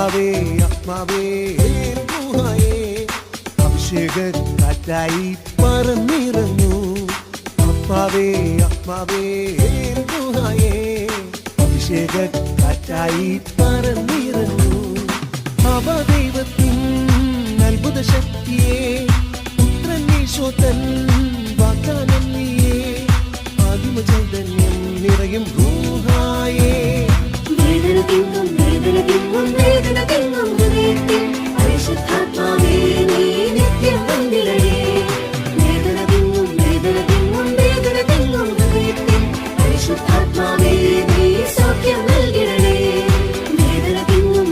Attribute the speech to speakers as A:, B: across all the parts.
A: ആത്മാവേ ആത്മാവേ ഗുഹായേ അഭിഷേക കാറ്റായി പറന്നിറങ്ങൂ ആത്മാവേ ആത്മാവേ ഗുഹായേ അഭിഷേക കാറ്റായി പറന്നിറങ്ങൂ അവദൈവത്തിൻ അത്ഭുത ശക്തിയെ പുത്രൻ ഈശോതൻ വാഗ്ദാനം നീയേ ആദിമ ചൈതന്യം നിറയും ഗുഹായേ
B: വേദന തിങ്ങും ഹൃദയത്തിൽ പരിശുദ്ധാത്മാവേ നീ നിത്യം വന്നിടണേ. വേദന തിങ്ങും ഹൃദയത്തിൽ പരിശുദ്ധാത്മാവേ നീ സൗഖ്യം നൽകിടണേ. വേദന തിങ്ങും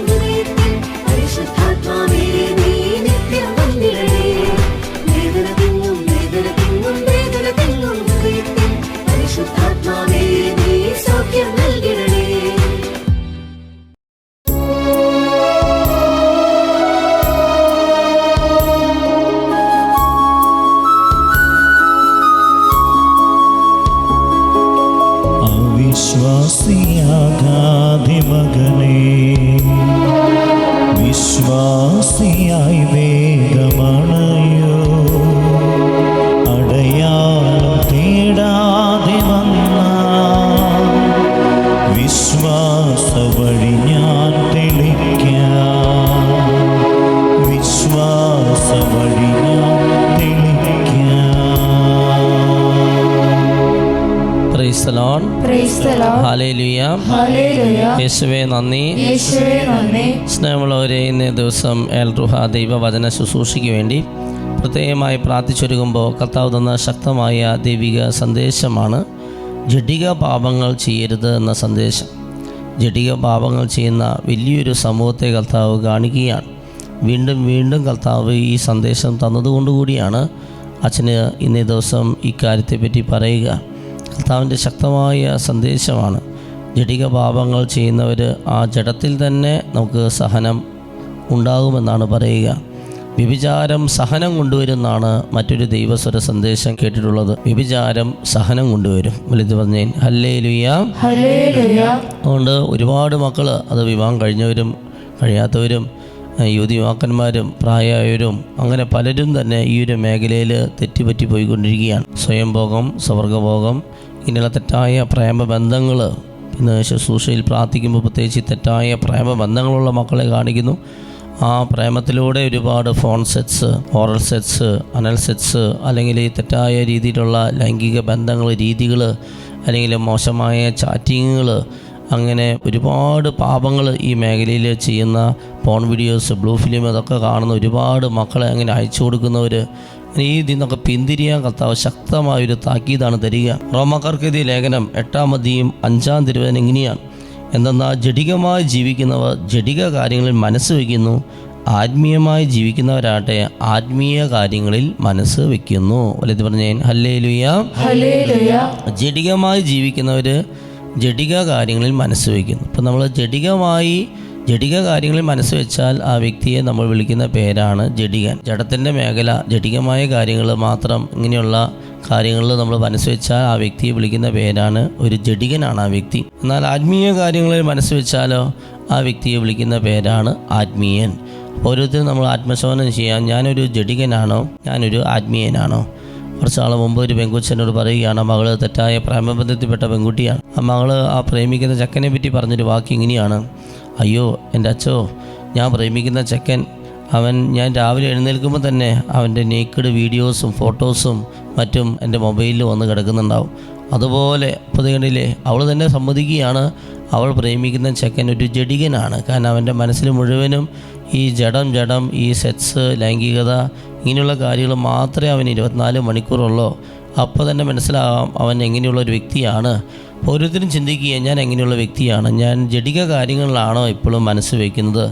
B: ഹൃദയത്തിൽ പരിശുദ്ധാത്മാവേ നീ നിത്യം വന്നിടണേ. വേദന തിങ്ങും ഹൃദയത്തിൽ പരിശുദ്ധാത്മാവേ നീ സൗഖ്യം നൽകിടണേ.
C: വിശ്വാസിയാകാതെ മകനേ വിശ്വാസിയായി വേഗമണയോ അടയാളം തേടാതെ വന്ന വിശ്വാസ വഴി ഞാൻ തെളിക്കാം വിശ്വാസ വഴി ഞാൻ തെളിക്കാം.
D: Praise the Lord. ഹല്ലേലൂയ. യേശുവേ നന്ദി. സ്നേഹമുള്ളവരെ, ഇന്നേ ദിവസം എൽ റുഹ ദൈവവചന ശുശ്രൂഷയ്ക്ക് വേണ്ടി പ്രത്യേകമായി പ്രാർത്ഥിച്ചൊരുങ്ങുമ്പോൾ കർത്താവ് തന്ന ശക്തമായ ദൈവിക സന്ദേശമാണ് ജഡിക പാപങ്ങൾ ചെയ്യരുത് എന്ന സന്ദേശം. ജഡിക പാപങ്ങൾ ചെയ്യുന്ന വലിയൊരു സമൂഹത്തെ കർത്താവ് കാണിക്കുകയാണ്. വീണ്ടും വീണ്ടും കർത്താവ് ഈ സന്ദേശം തന്നതുകൊണ്ടുകൂടിയാണ് അച്ഛന് ഇന്നേ ദിവസം ഇക്കാര്യത്തെപ്പറ്റി പറയുക. കർത്താവിൻ്റെ ശക്തമായ സന്ദേശമാണ്. ജഡിക പാപങ്ങൾ ചെയ്യുന്നവർ ആ ജഡത്തിൽ തന്നെ നമുക്ക് സഹനം ഉണ്ടാകുമെന്നാണ് പറയുക. വ്യഭിചാരം സഹനം കൊണ്ടുവരുമെന്നാണ് മറ്റൊരു ദൈവസ്വര സന്ദേശം കേട്ടിട്ടുള്ളത്. വ്യഭിചാരം സഹനം കൊണ്ടുവരും. വലുത് പറഞ്ഞേൻ ഹല്ലേലൂയ. അതുകൊണ്ട് ഒരുപാട് മക്കൾ, അത് വിവാഹം കഴിഞ്ഞവരും കഴിയാത്തവരും യുവതിയുവാക്കന്മാരും പ്രായമായവരും അങ്ങനെ പലരും തന്നെ ഈ ഒരു മേഖലയിൽ തെറ്റുപറ്റി പോയിക്കൊണ്ടിരിക്കുകയാണ്. സ്വയംഭോഗം, സ്വർഗഭോഗം, ഇങ്ങനെയുള്ള തെറ്റായ പ്രേമബന്ധങ്ങൾ. ഇന്ന് ശുശ്രൂഷയിൽ പ്രാർത്ഥിക്കുമ്പോൾ പ്രത്യേകിച്ച് തെറ്റായ പ്രേമബന്ധങ്ങളുള്ള മക്കളെ കാണിക്കുന്നു. ആ പ്രേമത്തിലൂടെ ഒരുപാട് ഫോൺ സെറ്റ്സ്, ഓറൽ സെറ്റ്സ്, അനൽ സെറ്റ്സ്, അല്ലെങ്കിൽ ഈ തെറ്റായ രീതിയിലുള്ള ലൈംഗിക ബന്ധങ്ങൾ, രീതികൾ, അല്ലെങ്കിൽ മോശമായ ചാറ്റിങ്ങുകൾ, അങ്ങനെ ഒരുപാട് പാപങ്ങൾ ഈ മേഖലയിൽ ചെയ്യുന്ന പോൺ വീഡിയോസ്, ബ്ലൂ ഫിലിം, അതൊക്കെ കാണുന്ന ഒരുപാട് മക്കളെ അങ്ങനെ അയച്ചു കൊടുക്കുന്നവർ. ഈ ഇതിൽ നിന്നൊക്കെ പിന്തിരിയാൻ കർത്താവ് ശക്തമായൊരു താക്കീതാണ് തരിക. റോമാക്കാർക്കെതിരെ ലേഖനം 8-5 തിരുവചനം ഇങ്ങനെയാണ്: എന്തെന്നാൽ ജഡികമായി ജീവിക്കുന്നവർ ജഡിക കാര്യങ്ങളിൽ മനസ്സ് വയ്ക്കുന്നു, ആത്മീയമായി ജീവിക്കുന്നവരാട്ടെ ആത്മീയ കാര്യങ്ങളിൽ മനസ്സ് വയ്ക്കുന്നു. വലുത് പറഞ്ഞേൻ ഹല്ലേലൂയ. ജഡികമായി ജീവിക്കുന്നവർ ജഡിക കാര്യങ്ങളിൽ മനസ്സ് വയ്ക്കുന്നു. ഇപ്പം നമ്മൾ ജഡിക കാര്യങ്ങളിൽ മനസ്സ് വെച്ചാൽ ആ വ്യക്തിയെ നമ്മൾ വിളിക്കുന്ന പേരാണ് ജഡികൻ. ജഡത്തിൻ്റെ മേഖല, ജഡികമായ കാര്യങ്ങൾ മാത്രം, ഇങ്ങനെയുള്ള കാര്യങ്ങളിൽ നമ്മൾ മനസ്സ് വെച്ചാൽ ആ വ്യക്തിയെ വിളിക്കുന്ന പേരാണ് ഒരു ജഡികനാണ് ആ വ്യക്തി. എന്നാൽ ആത്മീയ കാര്യങ്ങളിൽ മനസ്സ് വെച്ചാലോ ആ വ്യക്തിയെ വിളിക്കുന്ന പേരാണ് ആത്മീയൻ. ഓരോരുത്തരും നമ്മൾ ആത്മശോധന ചെയ്യാൻ, ഞാനൊരു ജഡികനാണോ ഞാനൊരു ആത്മീയനാണോ? കുറച്ച് നാൾ മുമ്പ് ഒരു പെൺകുച്ചനോട് പറയുകയാണ്, മകൾ തെറ്റായ പ്രേമബന്ധത്തിൽപ്പെട്ട പെൺകുട്ടിയാണ്. ആ മകൾ ആ പ്രേമിക്കുന്ന ചെക്കനെ പറ്റി പറഞ്ഞൊരു വാക്ക് ഇങ്ങനെയാണ്: അയ്യോ എൻ്റെ അച്ഛോ, ഞാൻ പ്രേമിക്കുന്ന ചെക്കൻ, ഞാൻ രാവിലെ എഴുന്നേൽക്കുമ്പോൾ തന്നെ അവൻ്റെ നേക്കഡ് വീഡിയോസും ഫോട്ടോസും മറ്റും എൻ്റെ മൊബൈലിൽ വന്ന് കിടക്കുന്നുണ്ടാവും. അതുപോലെ ഇപ്പോൾ കണ്ടില്ലേ, അവൾ തന്നെ സമ്മതിക്കുകയാണ് അവൾ പ്രേമിക്കുന്ന ചെക്കൻ ഒരു ജഡികനാണ്. കാരണം അവൻ്റെ മനസ്സിൽ മുഴുവനും ഈ ജഡം, ഈ സെക്സ്, ലൈംഗികത, ഇങ്ങനെയുള്ള കാര്യങ്ങൾ മാത്രമേ അവന് 24 മണിക്കൂറുള്ളൂ. അപ്പോൾ തന്നെ മനസ്സിലാകാം അവൻ എങ്ങനെയുള്ളൊരു വ്യക്തിയാണ്. ഓരോരുത്തരും ചിന്തിക്കുക, ഞാൻ എങ്ങനെയുള്ള വ്യക്തിയാണ്? ഞാൻ ജഡിക കാര്യങ്ങളിലാണോ ഇപ്പോഴും മനസ്സ് വയ്ക്കുന്നത്,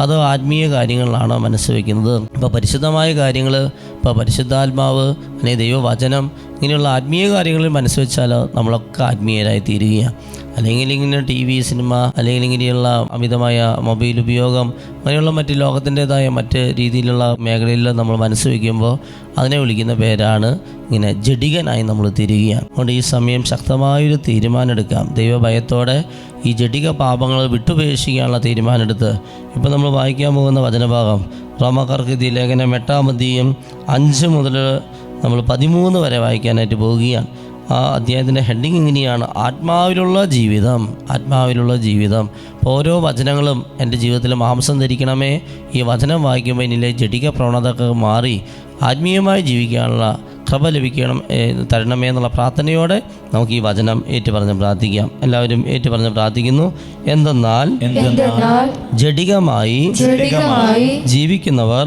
D: അതോ ആത്മീയ കാര്യങ്ങളിലാണോ മനസ്സ് വയ്ക്കുന്നത്? ഇപ്പോൾ പരിശുദ്ധമായ കാര്യങ്ങൾ, ഇപ്പോൾ പരിശുദ്ധാത്മാവ്, അല്ലെങ്കിൽ ദൈവവചനം, ഇങ്ങനെയുള്ള ആത്മീയ കാര്യങ്ങളിൽ മനസ്സ് വെച്ചാൽ നമ്മളൊക്കെ ആത്മീയരായി തീരുകയാണ്. അല്ലെങ്കിൽ ഇങ്ങനെ ടി വി, സിനിമ, അല്ലെങ്കിൽ ഇങ്ങനെയുള്ള അമിതമായ മൊബൈൽ ഉപയോഗം, അങ്ങനെയുള്ള മറ്റ് ലോകത്തിൻ്റെതായ മറ്റ് രീതിയിലുള്ള മേഖലയിൽ നമ്മൾ മനസ്സ് വയ്ക്കുമ്പോൾ അതിനെ വിളിക്കുന്ന പേരാണ് ഇങ്ങനെ ജഡികനായി നമ്മൾ തിരികുകയാണ്. അതുകൊണ്ട് ഈ സമയം ശക്തമായൊരു തീരുമാനം എടുക്കാം. ദൈവഭയത്തോടെ ഈ ജഡിക പാപങ്ങൾ വിട്ടുപേക്ഷിക്കാനുള്ള തീരുമാനം എടുത്ത് ഇപ്പം നമ്മൾ വായിക്കാൻ പോകുന്ന വചനഭാഗം റോമാക്കാർക്ക് എഴുതിയ ലേഖനം 8-ാം അധ്യായം 5 മുതൽ നമ്മൾ 13 വരെ വായിക്കാനായിട്ട് പോവുകയാണ്. ആ അധ്യായത്തിൻ്റെ ഹെഡിങ് ഇങ്ങനെയാണ്: ആത്മാവിലുള്ള ജീവിതം. ആത്മാവിലുള്ള ജീവിതം. ഓരോ വചനങ്ങളും എൻ്റെ ജീവിതത്തിൽ മാംസം ധരിക്കണമേ. ഈ വചനം വായിക്കുമ്പോൾ എന്നിലെ ജഡിക പ്രവണതകൾ മാറി ആത്മീയമായി ജീവിക്കാനുള്ള കൃപ ലഭിക്കണം തരണമേ എന്നുള്ള പ്രാർത്ഥനയോടെ നമുക്ക് ഈ വചനം ഏറ്റുപറഞ്ഞ് പ്രാർത്ഥിക്കാം. എല്ലാവരും ഏറ്റുപറഞ്ഞ് പ്രാർത്ഥിക്കുന്നു. എന്തെന്നാൽ ജഡികമായി ജീവിക്കുന്നവർ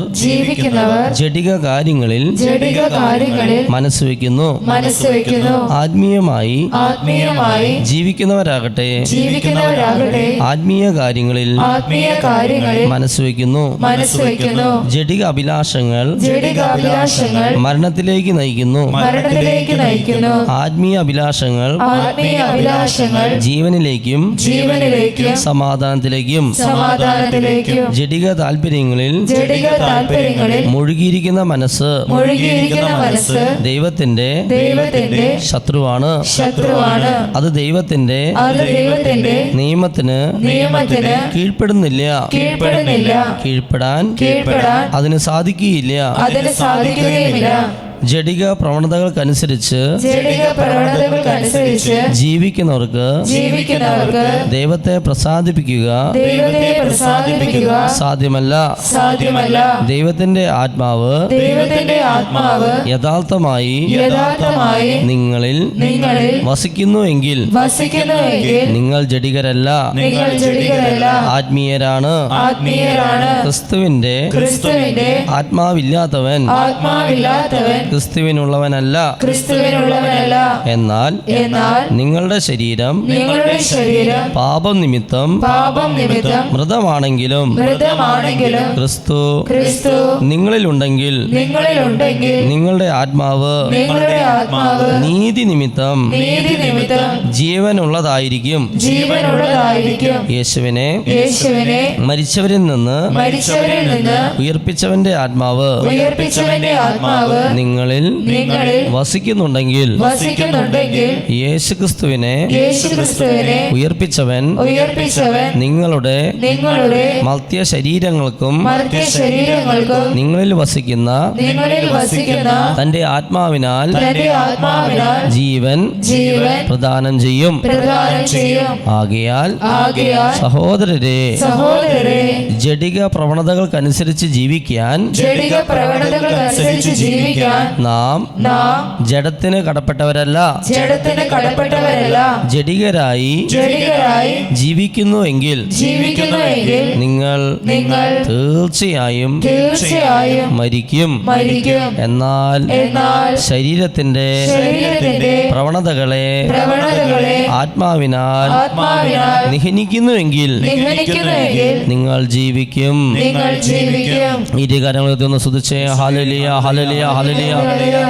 D: ജഡിക കാര്യങ്ങളിൽ മനസ്സ് വയ്ക്കുന്നു. ആത്മീയമായി ജീവിക്കുന്നവരാകട്ടെ ആത്മീയ കാര്യങ്ങളിൽ മനസ്സ് വയ്ക്കുന്നു. ജഡിക അഭിലാഷങ്ങൾ മരണത്തിലേക്ക് നയിക്കുന്നു. ആത്മീയ അഭിലാഷങ്ങൾ ജീവനിലേക്കും സമാധാനത്തിലേക്കും ജഡിക താല്പര്യങ്ങളിൽ മുഴുകിയിരിക്കുന്ന മനസ്സ് ദൈവത്തിന്റെ ശത്രുവാണ്. അത് ദൈവത്തിന്റെ നിയമത്തിന് കീഴ്പ്പെടുന്നില്ല. കീഴ്പ്പെടാൻ അതിന് സാധിക്കുകയില്ല. ജഡിക പ്രവണതകൾക്കനുസരിച്ച് ജീവിക്കുന്നവർക്ക് ദൈവത്തെ പ്രസാദിപ്പിക്കുക സാധ്യമല്ല. ദൈവത്തിന്റെ ആത്മാവ് യഥാർത്ഥമായി നിങ്ങളിൽ വസിക്കുന്നുവെങ്കിൽ നിങ്ങൾ ജഡികരല്ല, ആത്മീയരാണ്. ക്രിസ്തുവിന്റെ ആത്മാവില്ലാത്തവൻ ക്രിസ്തുവിനുള്ളവനല്ല. എന്നാൽ നിങ്ങളുടെ ശരീരം പാപം നിമിത്തം മൃതമാണെങ്കിലും ക്രിസ്തു നിങ്ങളിലുണ്ടെങ്കിൽ നിങ്ങളുടെ ആത്മാവ് നീതി നിമിത്തം ജീവനുള്ളതായിരിക്കും. യേശുവിനെ മരിച്ചവരിൽ നിന്ന് ഉയർപ്പിച്ചവന്റെ ആത്മാവ് നിങ്ങളിൽ വസിക്കുന്നുണ്ടെങ്കിൽ യേശുക്രിസ്തുവിനെ ഉയർപ്പിച്ചവൻ നിങ്ങളുടെ മർത്യ ശരീരങ്ങൾക്കും നിങ്ങളിൽ വസിക്കുന്ന തന്റെ ആത്മാവിനാൽ ജീവൻ പ്രദാനം ചെയ്യും. ആകയാൽ സഹോദരരെ, ജഡിക പ്രവണതകൾക്കനുസരിച്ച് ജീവിക്കാൻ നാം ജഡത്തിന് കടപ്പെട്ടവരല്ല, ജഡികരായി ജീവിക്കുന്നുവെങ്കിൽ നിങ്ങൾ തീർച്ചയായും മരിക്കും. എന്നാൽ ശരീരത്തിന്റെ പ്രവണതകളെ ആത്മാവിനാൽ നിഹനിക്കുന്നുവെങ്കിൽ നിങ്ങൾ ജീവിക്കും. ഇരുകരങ്ങളെത്തുന്ന സ്തുതിച്ചേ ഹല്ലേലൂയ, ഹല്ലേലൂയ, ഹല്ലേലൂയ.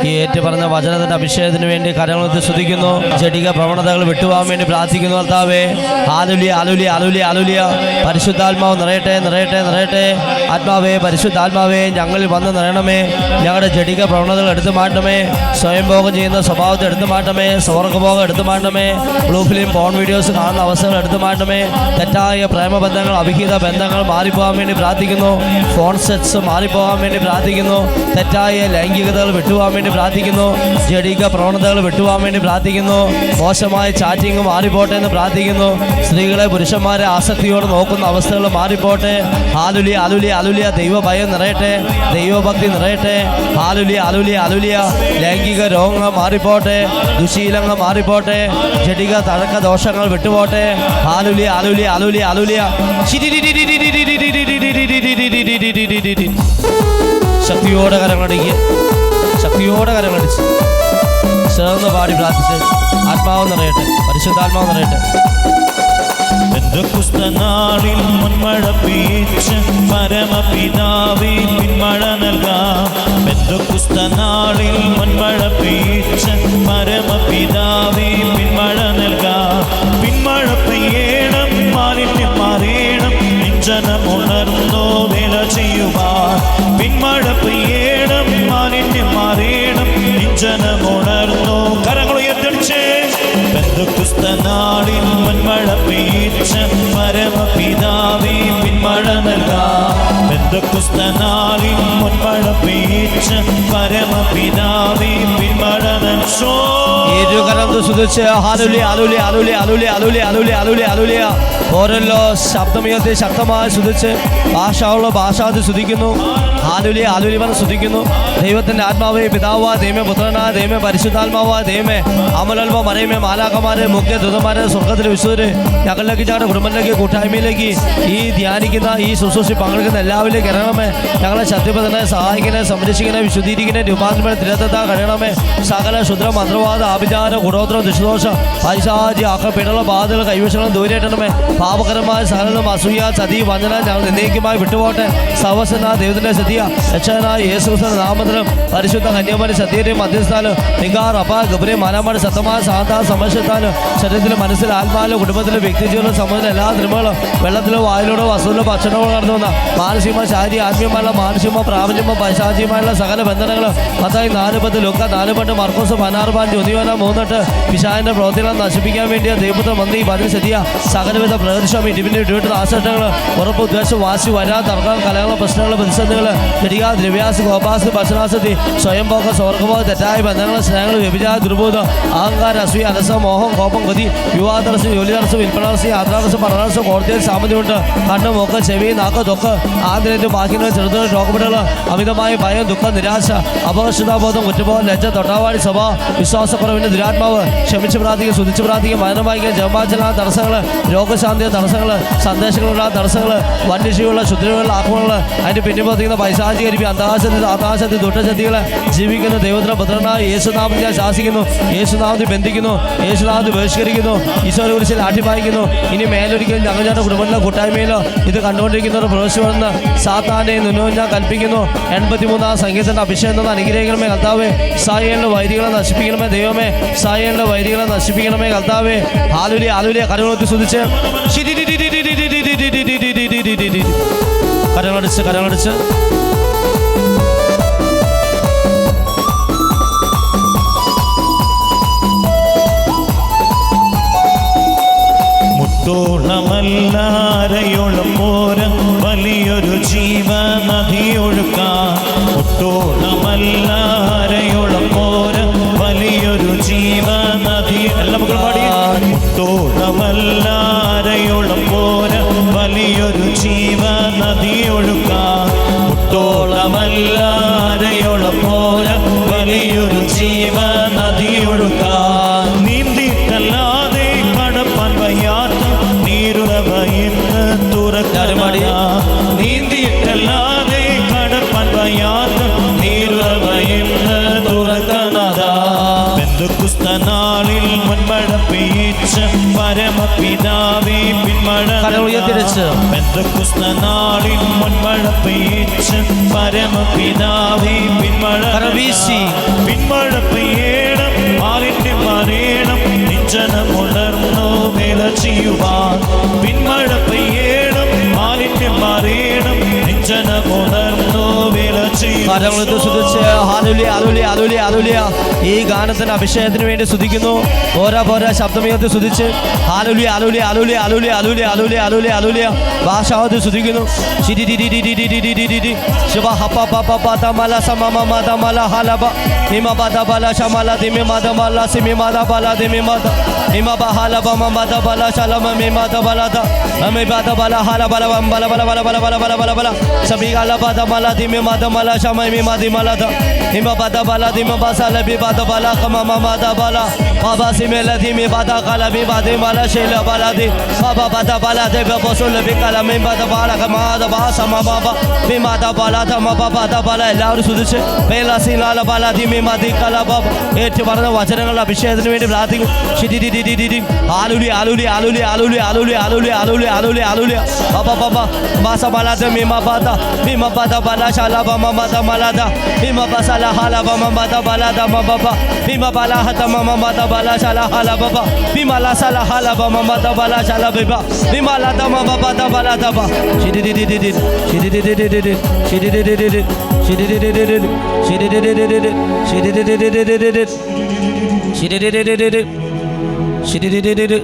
D: ഈ ഏറ്റുപറഞ്ഞ വചനത്തിന്റെ അഭിഷേകത്തിന് വേണ്ടി കരങ്ങളെത്തി സ്തുതിക്കുന്നു. ജഡിക പ്രവണതകൾ വിട്ടുപോകാൻ വേണ്ടി പ്രാർത്ഥിക്കുന്നു. കർത്താവേ, ഹല്ലേലൂയ, ഹല്ലേലൂയ, ഹല്ലേലൂയ, ഹല്ലേലൂയ. പരിശുദ്ധാത്മാവ് നിറയട്ടെ, നിറയട്ടെ, നിറയട്ടെ. ആത്മാവേ, പരിശുദ്ധാത്മാവേ, ഞങ്ങളിൽ വന്ന് നിറയണമേ. ഞങ്ങളുടെ ജഡിക പ്രവണതകൾ എടുത്തു മാറ്റണമേ. സ്വയംഭോഗം ചെയ്യുന്ന സ്വഭാവത്തെ എടുത്തു മാറ്റണമേ. സ്വർഗ്ഗഭോഗം എടുത്തു മാറ്റണമേ. ബ്ലൂ ഫിലിം പോൺ വീഡിയോസ് കാണുന്ന അവസ്ഥകൾ എടുത്തു മാറ്റണമേ. തെറ്റായ പ്രേമബന്ധങ്ങൾ, അവിഹിത ബന്ധങ്ങൾ മാറിപ്പോകാൻ വേണ്ടി പ്രാർത്ഥിക്കുന്നു. ഫോൺ സെറ്റ്സ് മാറിപ്പോകാൻ വേണ്ടി പ്രാർത്ഥിക്കുന്നു. തെറ്റായ ലൈംഗികതകൾ വിട്ടുപോകാൻ വേണ്ടി പ്രാർത്ഥിക്കുന്നു. ജഡിക പ്രവണതകൾ വിട്ടുപോകാൻ വേണ്ടി പ്രാർത്ഥിക്കുന്നു. മോശമായ ചാറ്റിംഗ് മാറിപ്പോട്ടെ എന്ന് പ്രാർത്ഥിക്കുന്നു. സ്ത്രീകളെ പുരുഷന്മാരെ ആസക്തിയോട് നോക്കുന്ന അവസ്ഥകൾ മാറിപ്പോട്ടെ. ഹല്ലേലൂയ, ഹല്ലേലൂയ, ഹല്ലേലൂയ. ദൈവഭയം നിറയട്ടെ, ദൈവഭക്തി നിറയട്ടെ. ഹല്ലേലൂയ, ഹല്ലേലൂയ, ഹല്ലേലൂയ. ലൈംഗിക രോഗങ്ങൾ മാറിപ്പോട്ടെ, ദുശീലങ്ങൾ മാറിപ്പോട്ടെ, ജഡിക തഴക്ക ദോഷങ്ങൾ വിട്ടുപോട്ടെ. ഹല്ലേലൂയ, ഹല്ലേലൂയ, ഹല്ലേലൂയ, ഹല്ലേലൂയ. ശക്തിയോടെ കരങ്ങളടിക്കുക, ശക്തിയോടെ കരങ്ങളടിച്ച് ചേർന്ന് പാടി പ്രാർത്ഥിച്ച് ആത്മാവ് നിറയട്ടെ, പരിശുദ്ധാത്മാവ് നിറയട്ടെ.
C: പെന്തക്കോസ്തനാളിൽ മുൻമഴ പെയ്ച്ച പരമപിതാവേ പിന്മഴ നൽകാം. പെന്തക്കോസ്തനാളിൽ മുൻമഴ പെയ്ച്ച പരമപിതാവേ പിന്മഴ നൽകാം. പിന്മഴ പെന്തക്കോസ്തനാളിൽ പൊന്മഴ പെയ്ച്ച പരമപിതാവേ പിന്മഴ നൽകാം. പെന്തക്കോസ്തനാളിൽ പൊന്മഴ പെയ്ച്ച പരമപിതാവേ പിന്മഴ നൽകോ.
D: ഓരല്ലോ ശബ്ദമുയർത്തി ശക്തമായി സ്തുതിച്ച് ഭാഷയുള്ള ഭാഷാതി സ്തുതിക്കുന്നു. ഹാലുലി ഹാലുലി പറഞ്ഞ് സ്തുതിക്കുന്നു. ദൈവത്തിന്റെ ആത്മാവേ പിതാവാ ദൈവമേ പുത്രനാ ദൈവമേ പരിശുദ്ധാത്മാവാ ദൈവമേ അമലൽവ മറയമേ മാലാഖമാരെ മുഖ്യ ദൂതന്മാരെ സ്വർഗത്തിലെ വിശുദ്ധര് ഞങ്ങളിലേക്ക് ഞങ്ങളുടെ കുടുംബത്തിലേക്ക് കൂട്ടായ്മയിലേക്ക് ഈ ധ്യാനിക്കുന്ന ഈ ശുശ്രൂഷ പങ്കെടുക്കുന്ന എല്ലാവരിലേക്ക് ഇറങ്ങണമേ. ഞങ്ങളെ ശക്തിപതനെ സഹായിക്കണേ, സംരക്ഷിക്കണേ, വിശുദ്ധീകരിക്കണേ, രൂപാന്തരമേ തിരത്താ കഴിയണമേ. സകല ശുദ്ര മന്ത്രവാദ ആഭിചാര ഗുണോത്രം ദുഷ്ടദോഷ പൈശാചി ആക്രമീണ ബാധകൾ കൈവശങ്ങളും ദൂരേറ്റണമേ. പാപകരമായ സകലം അസൂയ ചതി വഞ്ചന ഞങ്ങൾ എന്നേക്കുമായി വിട്ടുപോട്ടെ. സവസന ദൈവത്തിന്റെ സത്യ രക്ഷകനായ യേശുക്രിസ്തുവിന്റെ നാമത്തിലും പരിശുദ്ധ കന്യാകുമാരി സത്യയുടെയും മധ്യസ്ഥാനം നിഗാർ അപ്പ ഗബ്രിയെ മാനാമാട് സത്തമായ സാന്ത സമശത്താലും ശരീരത്തിലും മനസ്സിലും ആത്മാവിലും കുടുംബത്തിലും വ്യക്തിജീവനിലും സമൂഹത്തിലും എല്ലാ തിരുമകളും വെള്ളത്തിലോ വായിലൂടെ വസ്തുവിലോ ഭക്ഷണമോ നടന്നു വന്ന മാനസികമോ ശാരീരിക ആത്മീയമായുള്ള മാനുഷികമോ പ്രാപഞ്ചമോ പൈശാചികമായുള്ള സകല ബന്ധനങ്ങളും 10:4 ലൂക്ക 4 മർക്കോസ് 16 ഒന്നിയോന 3 പിശാചിന്റെ പ്രവൃത്തികളെ നശിപ്പിക്കാൻ വേണ്ടിയ ദൈവപുത്ര മന്ത്രി പതിന് സത്യ സകലവിധ പ്രകൃതിശ്വാമി ഇടിവിന്റെ ഇടിവിട്ട് നാശനഷ്ടങ്ങൾ ഉറപ്പ് ഉദ്ദേശം വാശി വരാ തർക്കം കലകൾ പ്രശ്നങ്ങൾ പ്രതിസന്ധികൾ ജടിക ദ്രവ്യാസ് ഗോപാസ് ഭക്ഷണാസക്തി സ്വയംഭോഗ സ്വർഗബോധ തെറ്റായ ബന്ധങ്ങൾ സ്നേഹങ്ങൾ വ്യഭിചാര ദുർബോധം അഹങ്കാര അസൂയ അലസം മോഹം കോപം കൊതി യുവാതടസ്സം ജോലിതടസ്സം വിൽപ്പനടസ്സം യാത്രാടസ്സം പഠനടസ്സം കോടതിയിൽ സാമന്യമുണ്ട് കണ്ണ് മൂക്ക് ചെവി നാക്ക് തൊക്ക് ആന്തരിക ബാഹ്യങ്ങൾ ചെറുതുകൾ രോഗപെടൽ അമിതമായ ഭയം ദുഃഖം നിരാശ അപകർഷതാബോധം കുറ്റബോധം ലജ്ജ തൊട്ടാവാടി സഭ വിശ്വാസക്കുറവിന്റെ ദുരാത്മാവ് ക്ഷമിച്ച് പ്രാർത്ഥിക്കുക സ്തുതിച്ച് പ്രാർത്ഥിക്കുക മരണം വായിക്കുക ജപമാചരണ തടസ്സങ്ങൾ രോഗശാന്തി തടസ്സങ്ങൾ സന്ദേശങ്ങളുള്ള തടസ്സങ്ങൾ വന്യജീവികളുടെ ശുദ്ധികളുള്ള ആക്രമണങ്ങൾ അതിന്റെ പിന്നിപ്പോത്തിക്കുന്ന പൈശാചികരിപ്പി അന്താശക്തി ആകാശത്തിൽ ദുഷ്ടശക്തികളെ ജീവിക്കുന്ന ദൈവത്തിന്റെ പുത്രനായ യേശുനാമത്തിൽ ഞാൻ ശാസിക്കുന്നു, യേശുനാമത്തിൽ ബന്ധിക്കുന്നു, യേശുനാമത്തിൽ ബഹിഷ്കരിക്കുന്നു, ഈശോയെ കുറിച്ച് ആട്ടിപ്പായിക്കുന്നു. ഇനി മേലൊരിക്കലും ഞങ്ങളുടെ കുടുംബത്തിലോ കൂട്ടായ്മയിലോ ഇത് കണ്ടുകൊണ്ടിരിക്കുന്നവർ പ്രവേശിക്കുമെന്ന് സാത്താനെ നിന്നോ ഞാൻ കൽപ്പിക്കുന്നു. 83 സംഗീതത്തിന്റെ അഭിഷേകം അനുഗ്രഹിക്കണമേ കർത്താവേ. സായേലിന്റെ വൈദികളെ നശിപ്പിക്കണമേ ദൈവമേ. സായേലിന്റെ വൈദികളെ നശിപ്പിക്കണമേ കർത്താവേ. ഹാലുലി ഹാലുലി കരങ്ങളൊത്തി സ്തുതിച്ച് കരങ്ങളടിച്ച് കരങ്ങളടിച്ച്
C: മുട്ടോളമല്ലാരയോളം പോര വലിയൊരു ജീവനദിയൊഴുക്കാം. മുട്ടോളമല്ലാരയോളം പോര വലിയൊരു ജീവനദി എല്ലാം പാടി. മുട്ടോളമല്ലാരയോളം പോര വലിയൊരു ജീവനദിയൊഴുക്കാം. മുട്ടോളമല്ലാരയോളം പോര വലിയൊരു ജീവനദിയൊഴുക്കാം. നീന്തിയിട്ടല്ലാതെ കടപ്പാൻ വയ്യാത്ത നീരുറവയെന്ന് തുറക്കരുമടിയ. നീന്തിയിട്ടല്ലാതെ കടപ്പാൻ വയ്യാത്ത നീരുറവയെന്ന് തുറക്കണതാ. പെന്തക്കോസ്തനാളിൽ പൊന്മഴ പെയ്ച്ച പരമപിതാവേ പിന്മഴ. പെന്തക്കോസ്തനാളിൽ പൊന്മഴ പെയ്ച്ച പരമപിതാവേ പിന്മഴ. പിന്മഴ പെയ്യണം മാലിന്യം മാറേണം നിഞ്ചനമുണർന്നു വേല ചെയ്യുവാൻ. പിന്മഴ പെയ്യണം മാലിന്യം മാറേണം നിഞ്ചനമുണർന്നു വേല ചെയ്യുവാൻ.
D: ഈ ഗാനത്തിന്റെ അഭിഷേകത്തിന് വേണ്ടി സ്തുതിക്കുന്നു. പോരാ ശബ്ദമുയർത്തി സ്തുതിച്ച് ഹാലുലി ഹാലുലി ഹാലുലി ഹാലുലി ഹാലുലി ഹാലുലി ഹാലുലി ഹാലുലിയ ഭാഷാവതി സ്തുതിക്കുന്നു. ശിവ ഹപ്പ പപ്പ പത മല സമ മത മല ഹലബ ഹിമ പദ ബല ശമല ദിമി മദ മല സിമി മദ ബല ദിമി മദ ഹിമ ബഹല ബമ മദ ബല ശലമ മി മദ ബലദ അമി ബദ ബല ഹല ബല ബം ബല ബല ബല ബല ബല ബല ബല ബല സബി ഗല ബദ മല ദിമി മദ മല ശമ മി മദി മലദ ഹിമ ബദ ബല ദിമ ബസല ബി ബദ ബല ഖമ മദ ബല ബാബ സിമല ദിമി ബദ ഖല ബി ബദ മല ശൈല ബലദി ബാബ ബദ ബല ദെ ബസുല ബി ഖല മി ബദ ബല ഖമ ദ ബ സമ ബാബ ബി മദ ബല ദ മ ബാബ ദ ബല എല്ലാവരും സ്തുതിച്ച് പേല സിലാല ബല ദിമി മദി ഖല ബാബ ഏറ്റു പറഞ്ഞ വചനങ്ങളുടെ അഭിഷേകത്തിന് വേണ്ടി പ്രാർത്ഥിക്കും. ഹാലുലി ഹാലുലി ഹാലുലി ഹാലുലി ഹാലുലി ഹാലുലി ഹാലുലി ഹാലുലി ഹാലുലി ബാബ ബാബ ബാസ ബലദ മിമ ബദ ബല ശാല ബമ മദ മലദ മിമ ബസല ഹാല ബമ മദ ബലദ മ ബാബ മിമ ബല ഹത മ മദ ബല ശാല ഹാല ബാബ മിമ ല സല ഹാല ബമ മദ ബല ശാല ബബ മിമ ല ദ മ ബാബ ദ ബല ദ ബ ശരി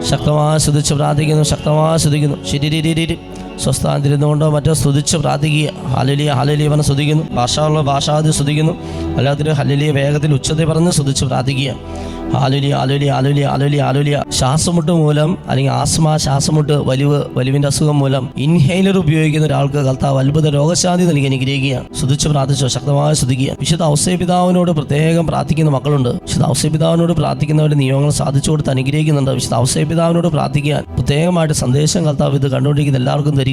D: ശക്തമായി സ്തുതിച്ച് പ്രാർത്ഥിക്കുന്നു, ശക്തമായി സ്തുതിക്കുന്നു. ശരി സ്വസ്ഥാനത്തിരുന്നുകൊണ്ടോ മറ്റോ സ്തുതിച്ച് പ്രാർത്ഥിക്കുക. ഹല്ലേലൂയ ഹല്ലേലൂയ പറഞ്ഞ് സ്തുതിക്കുന്നു. ഭാഷയുള്ള ഭാഷാതി സ്തുതിക്കുന്നു. അല്ലാത്തൊരു ഹല്ലേലൂയ വേഗത്തിൽ ഉച്ചത്തിൽ പറഞ്ഞ് സ്തുതിച്ച് പ്രാർത്ഥിക്കുക. ഹല്ലേലൂയ ഹല്ലേലൂയ ഹല്ലേലൂയ ഹല്ലേലൂയ ഹല്ലേലൂയ. ശ്വാസമുട്ട് മൂലം അല്ലെങ്കിൽ ആസ്മ, ശ്വാസമുട്ട്, വലിവിൻ്റെ അസുഖം മൂലം ഇൻഹേലർ ഉപയോഗിക്കുന്ന ഒരാൾക്ക് കർത്താവ് അത്ഭുത രോഗശാന്തി നൽകി അനുഗ്രഹിക്കുക. സ്തുതിച്ച് പ്രാർത്ഥിച്ചോ, ശക്തമായി സ്തുതിക്കുക. വിശുദ്ധ ഔസേപിതാവിനോട് പ്രത്യേകം പ്രാർത്ഥിക്കുന്ന മക്കളുണ്ട്. വിശുദ്ധ ഔസേപിതാവിനോട് പ്രാർത്ഥിക്കുന്നവരുടെ നിയമങ്ങൾ സാധിച്ചു കൊടുത്ത് അനുഗ്രഹിക്കുന്നുണ്ട്. വിശുദ്ധ ഔസേപിതാവിനോട് പ്രാർത്ഥിക്കാൻ പ്രത്യേകമായിട്ട് സന്ദേശം കർത്താവ് ഇത് കണ്ടുകൊണ്ടിരിക്കുന്ന എല്ലാവർക്കും തരികയാണ്.